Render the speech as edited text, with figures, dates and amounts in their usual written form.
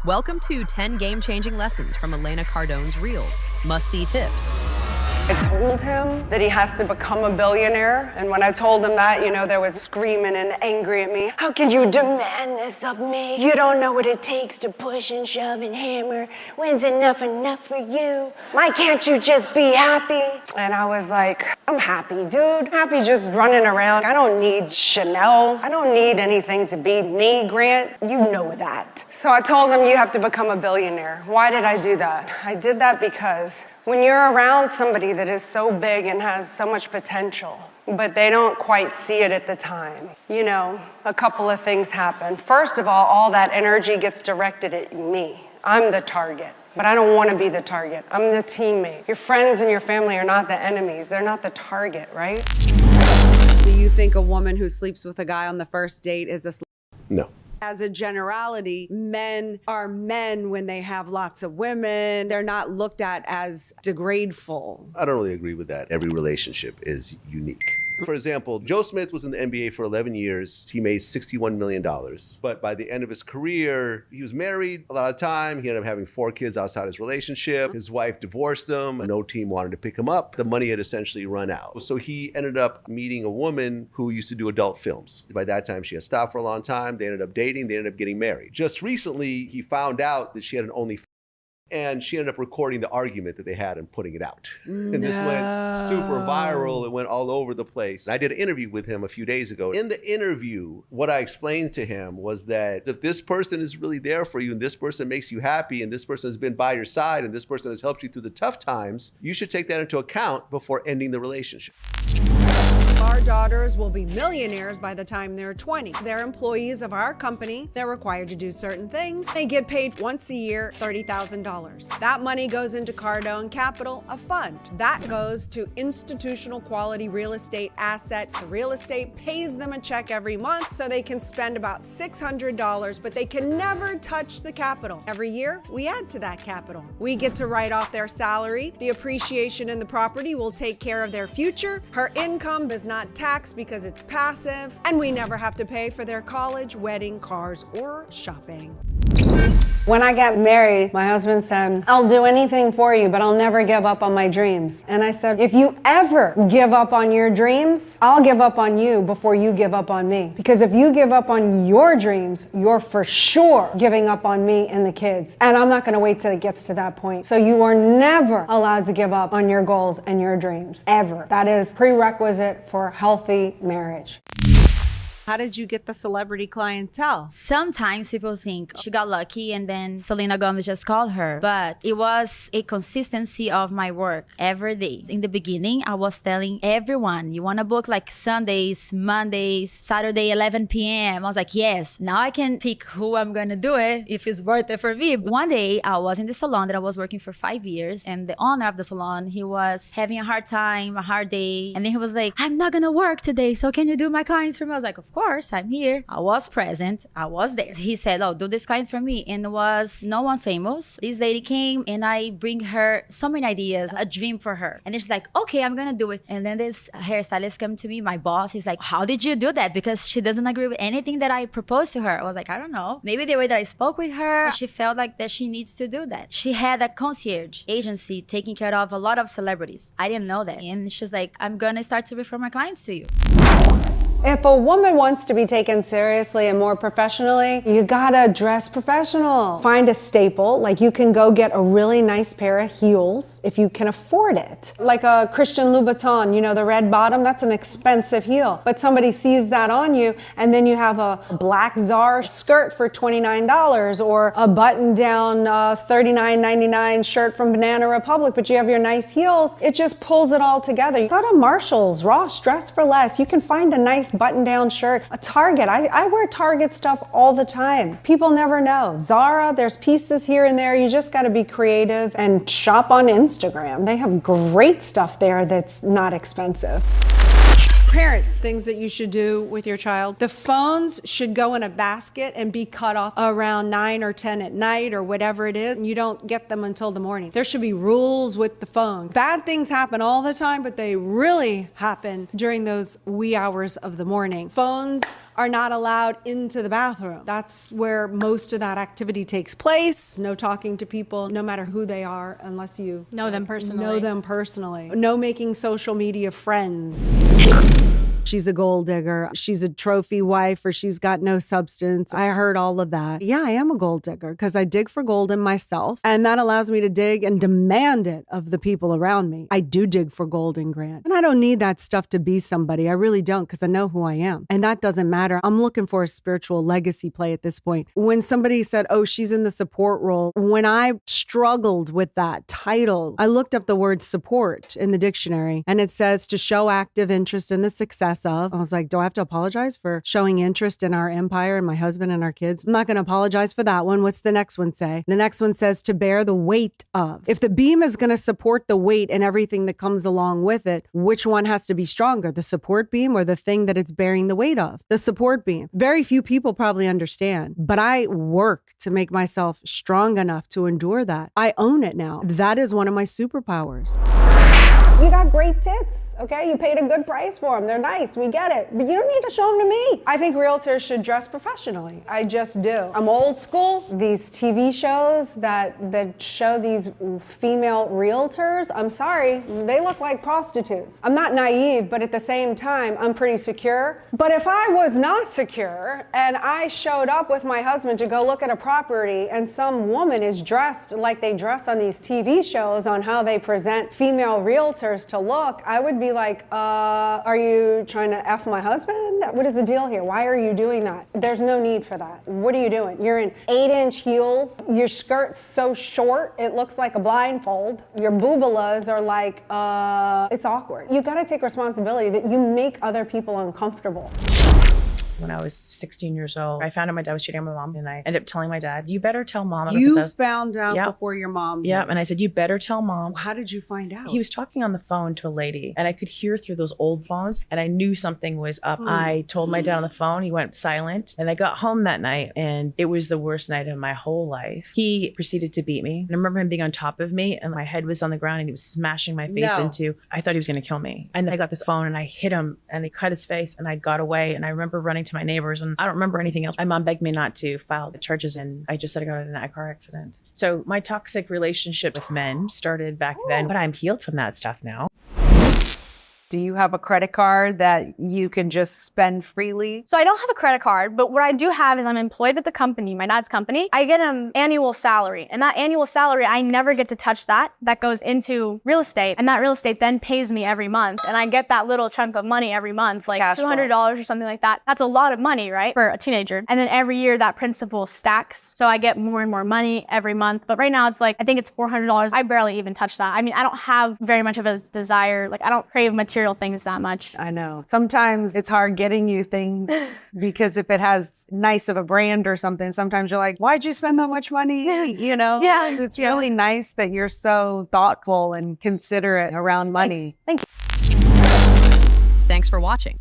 Welcome to 10 game-changing lessons from Elena Cardone's Reels. Must-see tips. I told him that he has to become a billionaire, and when I told him that, there was screaming and angry at me. How can you demand this of me? You don't know what it takes to push and shove and hammer. When's enough for you? Why can't you just be happy? And I was like, I'm happy, dude. Happy just running around. I don't need Chanel. I don't need anything to be me, Grant. You know that. So I told him you have to become a billionaire. Why did I do that? I did that because when you're around somebody that is so big and has so much potential, but they don't quite see it at the time, a couple of things happen. First of all that energy gets directed at me. I'm the target, but I don't want to be the target. I'm the teammate. Your friends and your family are not the enemies. They're not the target, right? Do you think a woman who sleeps with a guy on the first date is a No. As a generality, men are men when they have lots of women. They're not looked at as degradeful. I don't really agree with that. Every relationship is unique. For example, Joe Smith was in the NBA for 11 years. He made $61 million. But by the end of his career, he was married a lot of time. He ended up having 4 kids outside his relationship. His wife divorced him. No team wanted to pick him up. The money had essentially run out. So he ended up meeting a woman who used to do adult films. By that time, she had stopped for a long time. They ended up dating. They ended up getting married. Just recently, he found out that she had an OnlyFans. And she ended up recording the argument that they had and putting it out. And this went super viral. It went all over the place. I did an interview with him a few days ago. In the interview, what I explained to him was that if this person is really there for you and this person makes you happy and this person has been by your side and this person has helped you through the tough times, you should take that into account before ending the relationship. Our daughters will be millionaires by the time they're 20. They're employees of our company. They're required to do certain things. They get paid once a year, $30,000. That money goes into Cardone Capital, a fund. That goes to institutional quality real estate asset. The real estate pays them a check every month so they can spend about $600, but they can never touch the capital. Every year, we add to that capital. We get to write off their salary. The appreciation in the property will take care of their future. Her income is not taxed because it's passive, and we never have to pay for their college, wedding, cars, or shopping. When I got married, my husband said, I'll do anything for you, but I'll never give up on my dreams. And I said, if you ever give up on your dreams, I'll give up on you before you give up on me. Because if you give up on your dreams, you're for sure giving up on me and the kids. And I'm not gonna wait till it gets to that point. So you are never allowed to give up on your goals and your dreams, ever. That is prerequisite for healthy marriage. How did you get the celebrity clientele? Sometimes people think she got lucky and then Selena Gomez just called her. But it was a consistency of my work every day. In the beginning, I was telling everyone, you want to book like Sundays, Mondays, Saturday, 11 p.m. I was like, yes, now I can pick who I'm going to do it if it's worth it for me. One day, I was in the salon that I was working for 5 years. And the owner of the salon, he was having a hard time, a hard day. And then he was like, I'm not going to work today. So can you do my clients for me? I was like, of course, I'm here. I was present. I was there. He said, oh, do this client for me. And it was no one famous. This lady came and I bring her so many ideas, a dream for her. And it's like, okay, I'm going to do it. And then this hairstylist came to me, my boss. He's like, how did you do that? Because she doesn't agree with anything that I proposed to her. I was like, I don't know. Maybe the way that I spoke with her, she felt like that she needs to do that. She had a concierge agency taking care of a lot of celebrities. I didn't know that. And she's like, I'm going to start to refer my clients to you. If a woman wants to be taken seriously and more professionally, you gotta dress professional. Find a staple, like you can go get a really nice pair of heels if you can afford it. Like a Christian Louboutin, you know, the red bottom, that's an expensive heel. But somebody sees that on you and then you have a black Zara skirt for $29 or a button-down $39.99 shirt from Banana Republic, but you have your nice heels. It just pulls it all together. You go to Marshall's, Ross, Dress for Less. You can find a nice button-down shirt. A Target, I wear Target stuff all the time. People never know. Zara, there's pieces here and there. You just got to be creative and shop on Instagram. They have great stuff there that's not expensive. Parents, things that you should do with your child. The phones should go in a basket and be cut off around 9 or 10 at night or whatever it is, and you don't get them until the morning. There should be rules with the phone. Bad things happen all the time, but they really happen during those wee hours of the morning. Phones are not allowed into the bathroom. That's where most of that activity takes place. No talking to people, no matter who they are, unless you Know them personally. Know them personally. No making social media friends. She's a gold digger. She's a trophy wife, or she's got no substance. I heard all of that. Yeah, I am a gold digger because I dig for gold in myself, and that allows me to dig and demand it of the people around me. I do dig for gold in Grant, and I don't need that stuff to be somebody. I really don't, because I know who I am, and that doesn't matter. I'm looking for a spiritual legacy play at this point. When somebody said, oh, she's in the support role, when I struggled with that title, I looked up the word support in the dictionary, and it says to show active interest in the success of. I was like, do I have to apologize for showing interest in our empire and my husband and our kids? I'm not going to apologize for that one. What's the next one say? The next one says to bear the weight of. If the beam is going to support the weight and everything that comes along with it, which one has to be stronger, the support beam or the thing that it's bearing the weight of? The support beam. Very few people probably understand, but I work to make myself strong enough to endure that. I own it now. That is one of my superpowers. You got great tits, okay? You paid a good price for them. They're nice, we get it. But you don't need to show them to me. I think realtors should dress professionally. I just do. I'm old school. These TV shows that show these female realtors, I'm sorry, they look like prostitutes. I'm not naive, but at the same time, I'm pretty secure. But if I was not secure and I showed up with my husband to go look at a property and some woman is dressed like they dress on these TV shows on how they present female realtors to look, I would be like, are you trying to F my husband? What is the deal here? Why are you doing that? There's no need for that. What are you doing? You're in 8-inch heels. Your skirt's so short, it looks like a blindfold. Your boobalas are like, it's awkward. You gotta take responsibility that you make other people uncomfortable. When I was 16 years old, I found out my dad was cheating on my mom, and I ended up telling my dad, you better tell mom. You found out Yep. before your mom did. Yeah, and I said, you better tell mom. How did you find out? He was talking on the phone to a lady, and I could hear through those old phones, and I knew something was up. I told my dad on the phone, he went silent, and I got home that night, and it was the worst night of my whole life. He proceeded to beat me. And I remember him being on top of me, and my head was on the ground, and he was smashing my face into, I thought he was gonna kill me. And I got this phone, and I hit him, and he cut his face, and I got away, and I remember running to my neighbors, and I don't remember anything else. My mom begged me not to file the charges, and I just said I got in a car accident. So my toxic relationship with men started back then, but I'm healed from that stuff now. Do you have a credit card that you can just spend freely? So I don't have a credit card, but what I do have is I'm employed with the company, my dad's company. I get an annual salary, and that annual salary, I never get to touch that. That goes into real estate, and that real estate then pays me every month, and I get that little chunk of money every month, like $200 or something like that. That's a lot of money, right, for a teenager. And then every year that principal stacks, so I get more and more money every month. But right now it's like, I think it's $400. I barely even touch that. I mean, I don't have very much of a desire, like I don't crave material things that much. I know. Sometimes it's hard getting you things because if it has nice of a brand or something, sometimes you're like, why'd you spend that much money? You know? Yeah. So it's really nice that you're so thoughtful and considerate around money. Thanks. Thanks for watching.